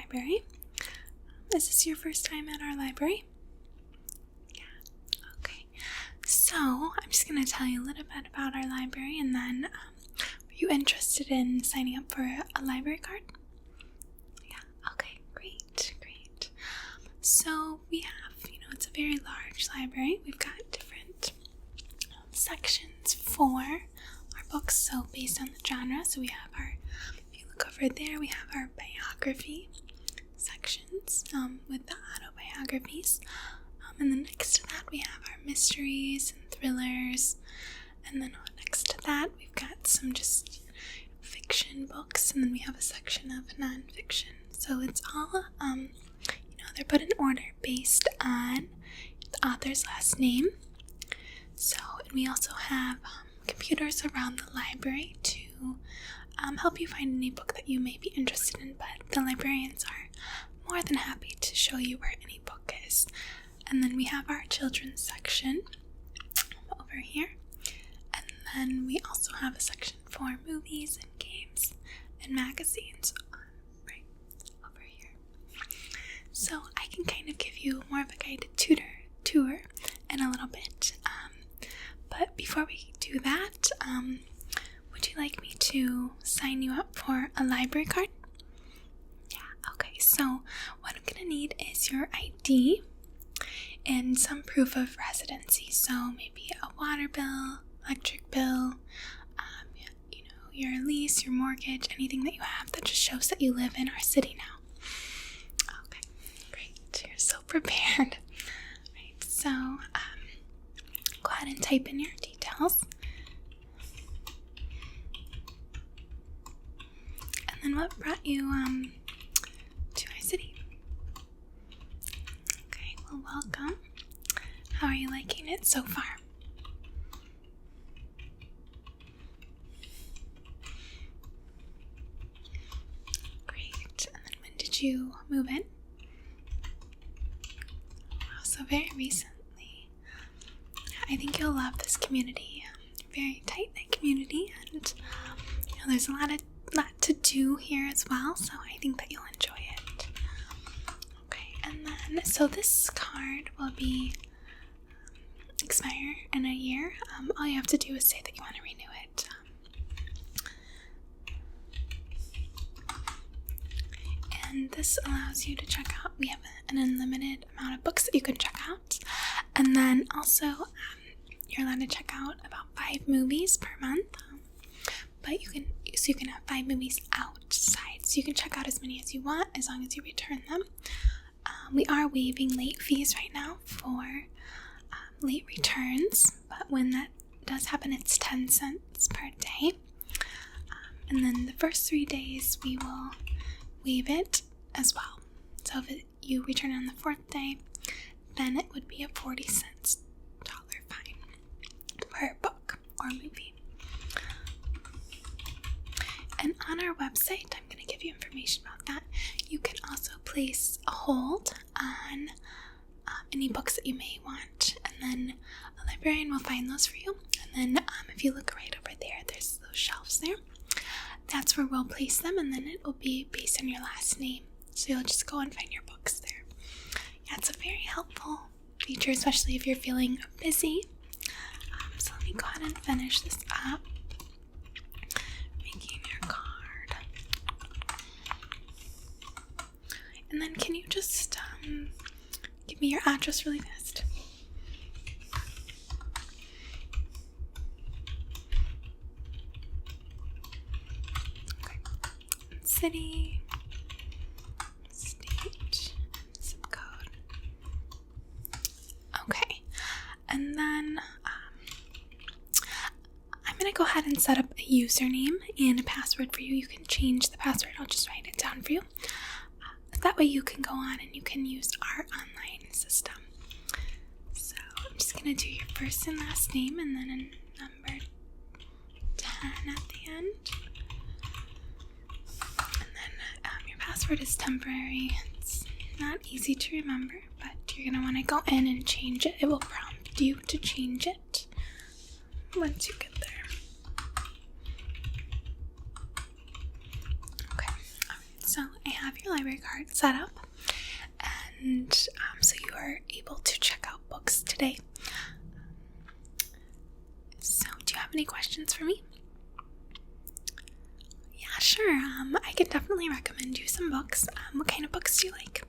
library. Is this your first time at our library? Yeah, okay. So, I'm just going to tell you a little bit about our library, and then, are you interested in signing up for a library card? Yeah, okay, great. So, we have, it's a very large library. We've got different sections for our books, so based on the genre. So we have if you look over there, we have our biography sections with the autobiographies, and then next to that we have our mysteries and thrillers, and then next to that we've got some just fiction books, and then we have a section of non-fiction. So it's all they're put in order based on the author's last name. So, and we also have computers around the library to help you find any book that you may be interested in, but the librarians are more than happy to show you where any book is. And then we have our children's section over here, and then we also have a section for movies and games and magazines right over here. So I can kind of give you more of a guided tour in a little bit, but before we do that, would you like me to sign you up for a library card? Yeah, okay, so what I'm going to need is your ID and some proof of residency, so maybe a water bill, electric bill, your lease, your mortgage, anything that you have that just shows that you live in our city now. Okay, great, you're so prepared. Right, so go ahead and type in your details. And then what brought you to our city? Okay, well, welcome. How are you liking it so far? Great. And then when did you move in? Oh, so very recently. I think you'll love this community. Very tight-knit community, and there's a lot to do here as well, so I think that you'll enjoy it. Okay, and then so this card will be expire in a year. All you have to do is say that you want to renew it. And this allows you to check out. We have an unlimited amount of books that you can check out, and then also you're allowed to check out about 5 movies per month, but you can have 5 movies outside, so you can check out as many as you want as long as you return them. We are waiving late fees right now for late returns, but when that does happen, it's 10 cents per day, and then the first 3 days we will waive it as well. So if you return on the 4th day, then it would be a 40 cents fine per book or movie. And on our website, I'm going to give you information about that. You can also place a hold on any books that you may want, and then a librarian will find those for you. And then if you look right over there, there's those shelves there. That's where we'll place them, and then it will be based on your last name. So you'll just go and find your books there. Yeah, it's a very helpful feature, especially if you're feeling busy. So let me go ahead and finish this up. Making your card. And then can you just give me your address really fast? Okay. City, state, zip code. Okay. And then I'm going to go ahead and set up a username and a password for you. You can change the password. I'll just write it down for you. That way you can go on and you can use our online system. So I'm just going to do your first and last name and then a number 10 at the end. And then your password is temporary. It's not easy to remember, but you're going to want to go in and change it. It will prompt you to change it once you get there. Okay, alright, So I have your library card set up, and so you are able to check out books today. So do you have any questions for me? Yeah, sure. I can definitely recommend you some books. What kind of books do you like?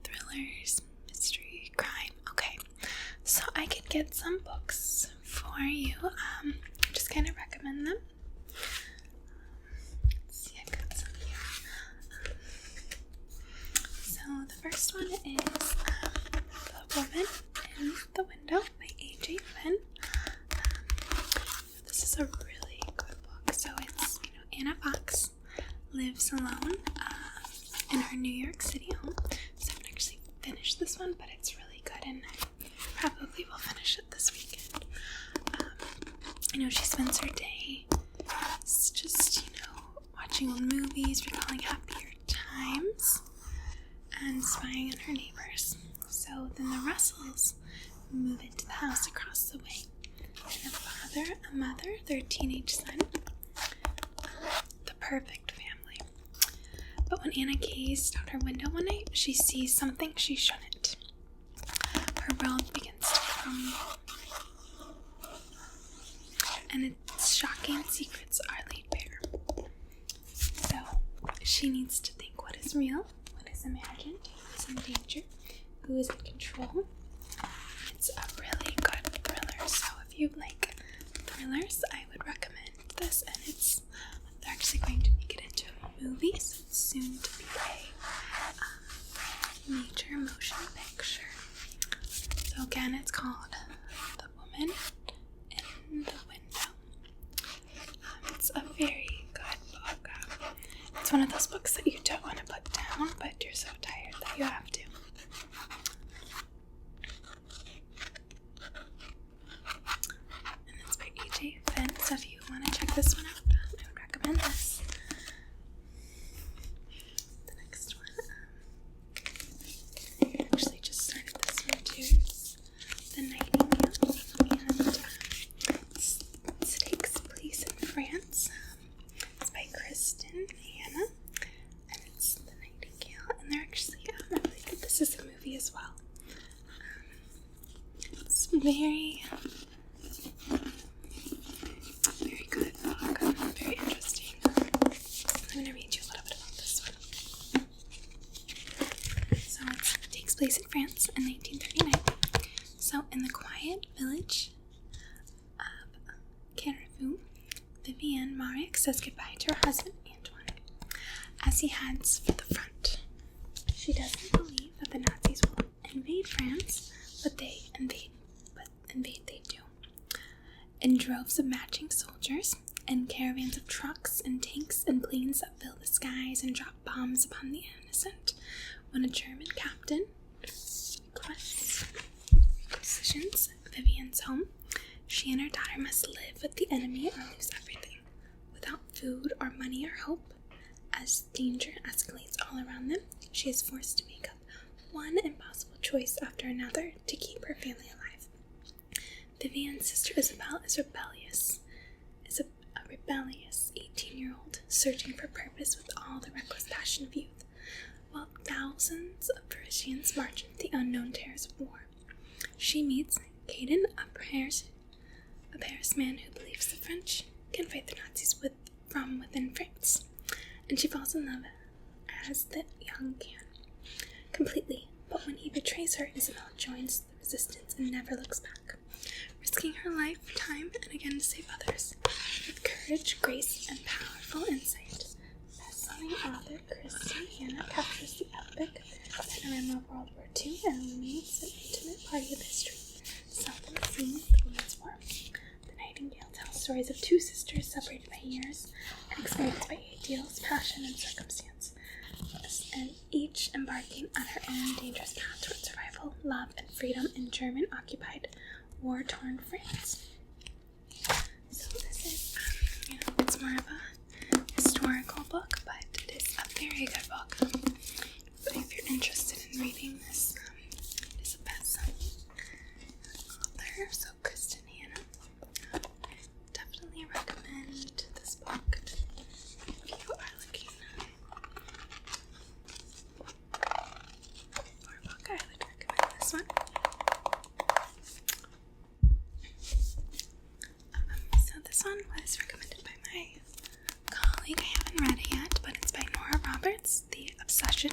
Thrillers, mystery, crime. Okay, so I can get some books for you. Just kind of recommend them. Let's see, I've got some here. So the first one is The Woman in the Window by A.J. Finn. This is a really good book. So it's, Anna Fox lives alone in her New York City home. So I haven't actually finished this one, but it's really good, and I probably will finish it this weekend. She spends her day just, watching old movies, recalling happier times, and spying on her neighbors. So then the Russells move into the house across the way. And a father, a mother, their teenage son. The perfect family. But when Anna gazed out her window one night, she sees something she shouldn't. Her world begins to crumble, and its shocking secrets are laid bare. So she needs to think what is real, what is imagined, who is in danger, who is in control. It's a really good thriller, so if you like thrillers, I would recommend this, and they're actually going to make it into a movie, so it's soon to be a major motion picture. So again, it's called The Woman in the Window. It's a very good book. It's one of those books that you don't want to put down, but you're so tired that you have to. And it's by A.J. Finn, so if you want to check this one out, I would recommend this. The next one, I actually just started this one too. It's The Nightingale, and it takes place in France. It's by Kristen Hanna, and it's The Nightingale, and they're actually, I believe that this is a movie as well. It's very good book, very interesting. I'm going to read you a little bit about this one. So it takes place in France in 1939. So in the quiet village of Carrefour, Vivienne Marek says goodbye to her husband, Antoine, as he heads for the front. She doesn't believe that the Nazis will invade France, but invade they do. In droves of marching soldiers, and caravans of trucks and tanks and planes that fill the skies and drop bombs upon the innocent, when a German captain requisitions Vivienne's home, she and her daughter must live with the enemy or lose everything. Without food or money or hope, as danger escalates all around them, she is forced to make up one impossible choice after another to keep her family alive. Vivienne's sister Isabel is a rebellious 18-year-old searching for purpose with all the reckless passion of youth, while thousands of Parisians march into the unknown terrors of war. She meets Caden, a Paris man who believes the French can fight the Nazis from within France, and she falls in love as the young can completely. But when he betrays her, Isabel joins the resistance and never looks back, risking her life time and again to save others. With courage, grace, and powerful insight, best-selling author Kristen Hanna captures the epic panorama of World War II and illuminates an intimate part of history seldom seen in the Women's War. The Nightingale tells stories of two sisters separated by years and experienced by ideals, passion, and circumstance, and each embarking on her own dangerous path toward survival, love, and freedom in German-occupied, war-torn France. So this is, it's more of a historical book, but it is a very good book. So if you're interested in reading this, it is a best-selling author, so Kristen Hanna. Definitely recommend this book if you are looking one. So this one was recommended by my colleague. I haven't read it yet, but it's by Nora Roberts, The Obsession.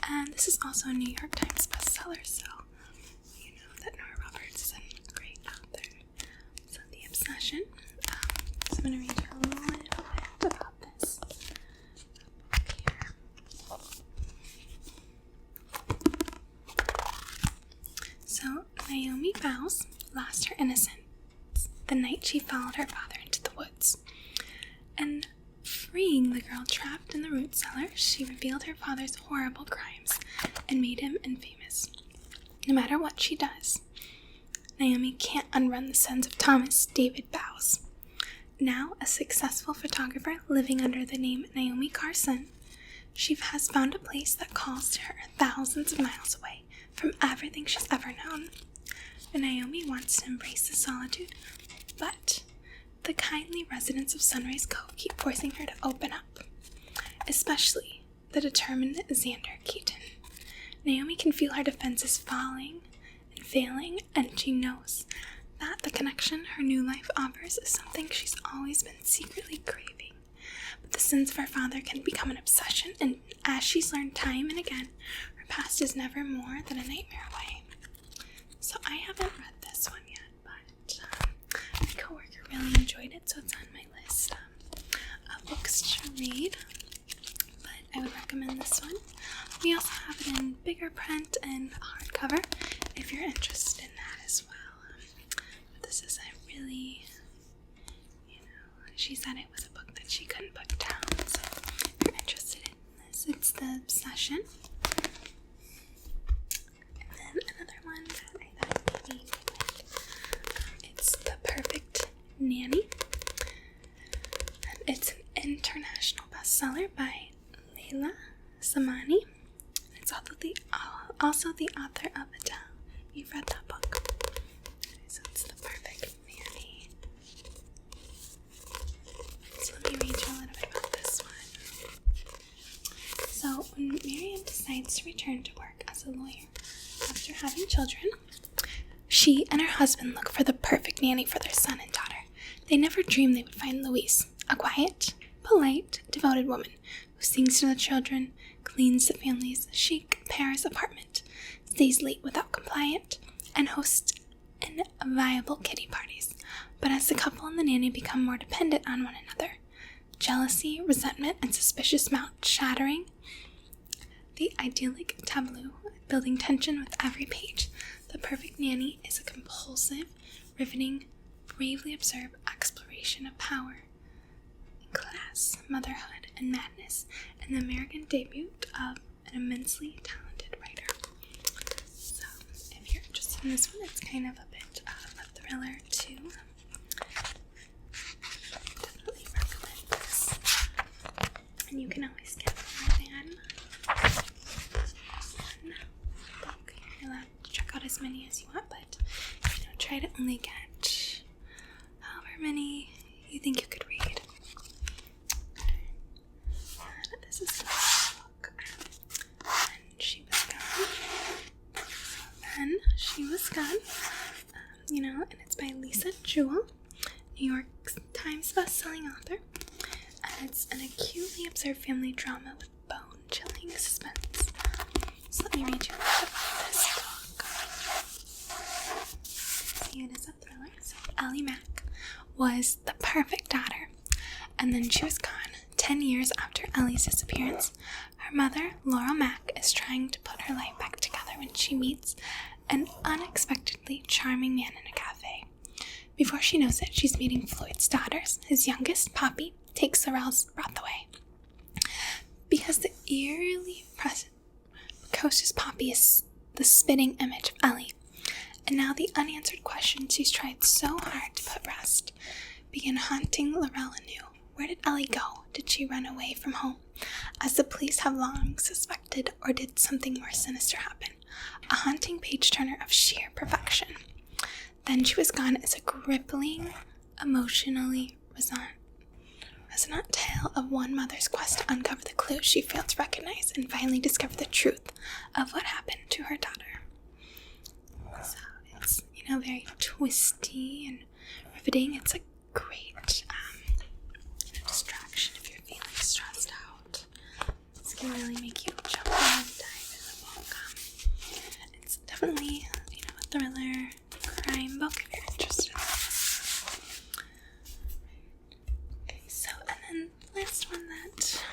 And this is also a New York Times bestseller, so you know that Nora Roberts is a great author. So The Obsession. So I'm going to read you a little bit about this here. So Naomi Vows lost her innocence the night she followed her father into the woods. And freeing the girl trapped in the root cellar, she revealed her father's horrible crimes and made him infamous. No matter what she does, Naomi can't unrun the sons of Thomas David Vows. Now a successful photographer living under the name Naomi Carson, she has found a place that calls to her thousands of miles away from everything she's ever known. And Naomi wants to embrace the solitude, but the kindly residents of Sunrise Cove keep forcing her to open up, especially the determined Xander Keaton. Naomi can feel her defenses falling and failing, and she knows that the connection her new life offers is something she's always been secretly craving. But the sins of her father can become an obsession, and as she's learned time and again, her past is never more than a nightmare away. So I haven't read this one yet, but my coworker really enjoyed it, so it's on my list of books to read. But I would recommend this one. We also have it in bigger print and hardcover if you're interested in that as well. But this is a really, she said it was a book that she couldn't put down, so if you're interested in this, it's The Obsession. And then another one that I thought maybe you'd like, it's The Perfect Nanny. And it's an international bestseller by Leila Samani. It's also the author of Adele. You've read that book. So it's The Perfect Nanny. So let me read you a little bit about this one. So when Miriam decides to return to work as a lawyer after having children, she and her husband look for the perfect nanny for their son and daughter. They never dreamed they would find Louise, a quiet, polite, devoted woman who sings to the children, cleans the family's chic Paris apartment, stays late without complaint, and hosts inviolable kiddie parties. But as the couple and the nanny become more dependent on one another, jealousy, resentment, and suspicious mouth shattering the idyllic tableau, building tension with every page. The Perfect Nanny is a compulsive, riveting, bravely observed exploration of power, class, motherhood, and madness, and the American debut of an immensely talented writer. So, if you're interested in this one, it's kind of a bit of a thriller too. Definitely recommend this. And you can always get more than one book. You're allowed to check out as many as you want, but try to only get however many you think you could read. This is the book. And she was gone. And it's by Lisa Jewell, New York Times bestselling author. And it's an acutely observed family drama with bone-chilling suspense. So let me read you a bit about this book. See, it is a thriller. So Ellie Mack was the perfect daughter, and then she was gone. 10 years after Ellie's disappearance, her mother, Laurel Mack, is trying to put her life back together when she meets an unexpectedly charming man in a cafe. Before she knows it, she's meeting Floyd's daughters. His youngest, Poppy, takes Sorrel's breath away. Because the eerily precocious Poppy is the spitting image of Ellie, and now the unanswered questions she's tried so hard to put rest begin haunting Laurel anew. Where did Ellie go? Did she run away from home, as the police have long suspected, or did something more sinister happen? A haunting page-turner of sheer perfection. Then She Was Gone is a gripping, emotionally resonant tale of one mother's quest to uncover the clues she failed to recognize and finally discover the truth of what happened to her daughter. very twisty and riveting. It's a great distraction if you're feeling stressed out. This can really make you jump in and dive in the book. It's definitely, a thriller crime book if you're interested. Okay, so, and then the last one that,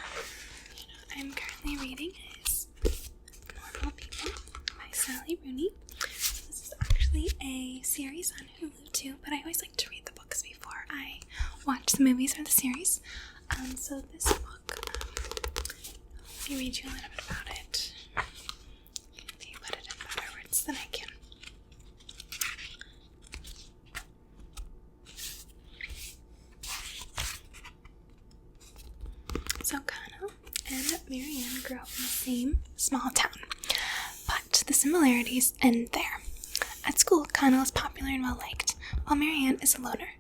I'm currently reading is Normal People by Sally Rooney. This is actually a series on Hulu too, but I always like to read the books before I watch the movies or the series. So this book, let me read you a little bit about it. If you put it in better words than I can. So Connell and Marianne grew up in the same small town, but the similarities end there. At school, Connell is popular and well-liked, while Marianne is a loner.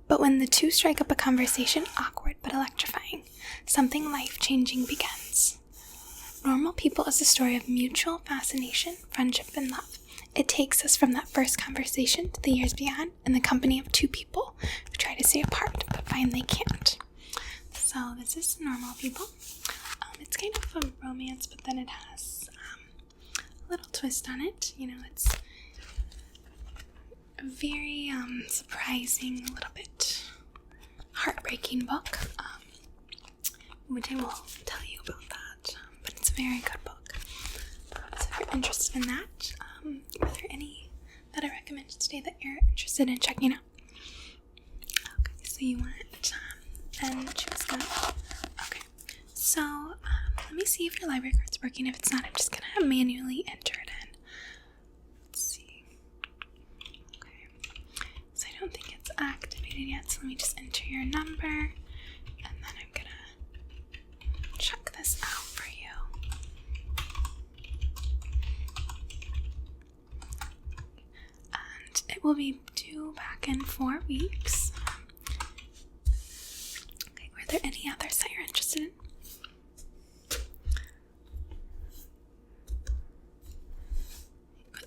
But when the two strike up a conversation, awkward but electrifying, something life-changing begins. Normal People is a story of mutual fascination, friendship, and love. It takes us from that first conversation to the years beyond in the company of two people who try to stay apart but find they can't. So this is Normal People. It's kind of a romance, but then it has a little twist on it. It's a very surprising, a little bit heartbreaking book, which I will tell you about that, but it's a very good book. So if you're interested in that, are there any that I recommended today that you're interested in checking out? Okay, so you want and choose that. Okay, so let me see if your library card's working. If it's not, I'm just gonna manually enter it in. Let's see. Okay, so I don't think it's activated yet, so let me just enter your number, and then I'm gonna check this out for you. And it will be due back in 4 weeks. Okay, were there any others that you're interested in?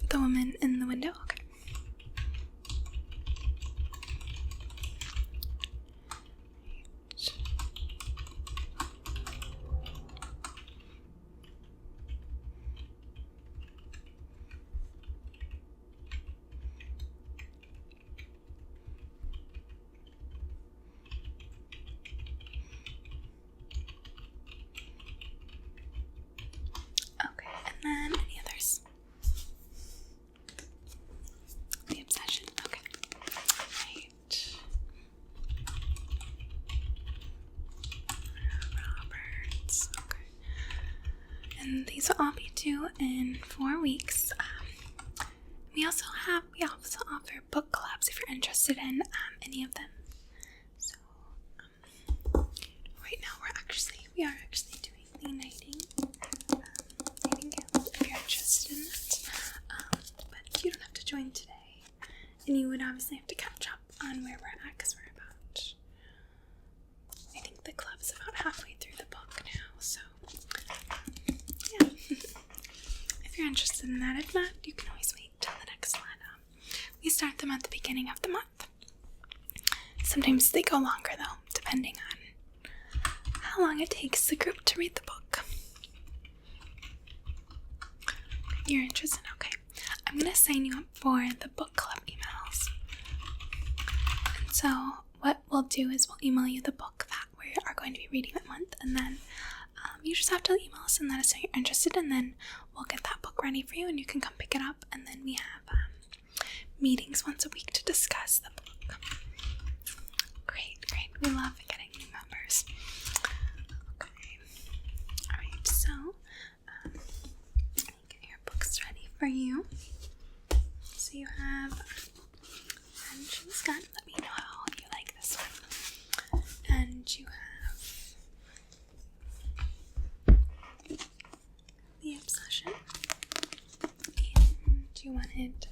The woman in the window? Okay. Okay, and then any others? The Obsession. Okay. Right. Roberts. Okay. And these will all be due in 4 weeks. We also offer book clubs if you're interested in any of them. So right now we are actually doing the Nightingale if you're interested in that. But you don't have to join today. And you would obviously have to catch up on where we're at, because we're about, I think the club's about halfway through the book now, so, yeah. If you're interested in that, if not, you can always wait till the next one. We start them at the beginning of the month. Sometimes they go longer, though, depending on how long it takes the group to read the book. You're interested? Okay. I'm going to sign you up for the book club emails. And so what we'll do is we'll email you the book that we are going to be reading that month, and then you just have to email us and let us know you're interested, and then we'll get that book ready for you and you can come pick it up, and then we have meetings once a week to discuss the book. Great. We love getting new members. Okay. Alright, so get your books ready for you. So you have Pension's Gun. Let me know how you like this one. And you have The Obsession. And you wanted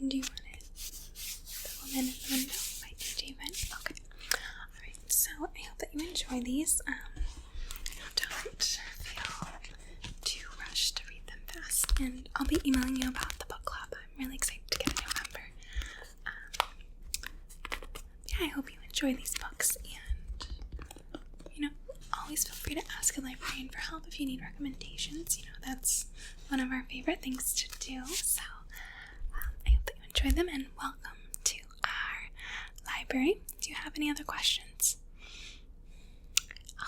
The Woman in the Window by A.J. Venn. Okay. Alright, so I hope that you enjoy these. Don't feel too rushed to read them fast. And I'll be emailing you about the book really excited to get a new member. Yeah, I hope you enjoy these books, and, always feel free to ask a librarian for help if you need recommendations. That's one of our favorite things to do, so I hope that you enjoy them, and welcome to our library. Do you have any other questions?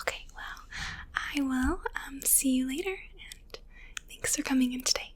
Okay, well, I will see you later, and thanks for coming in today.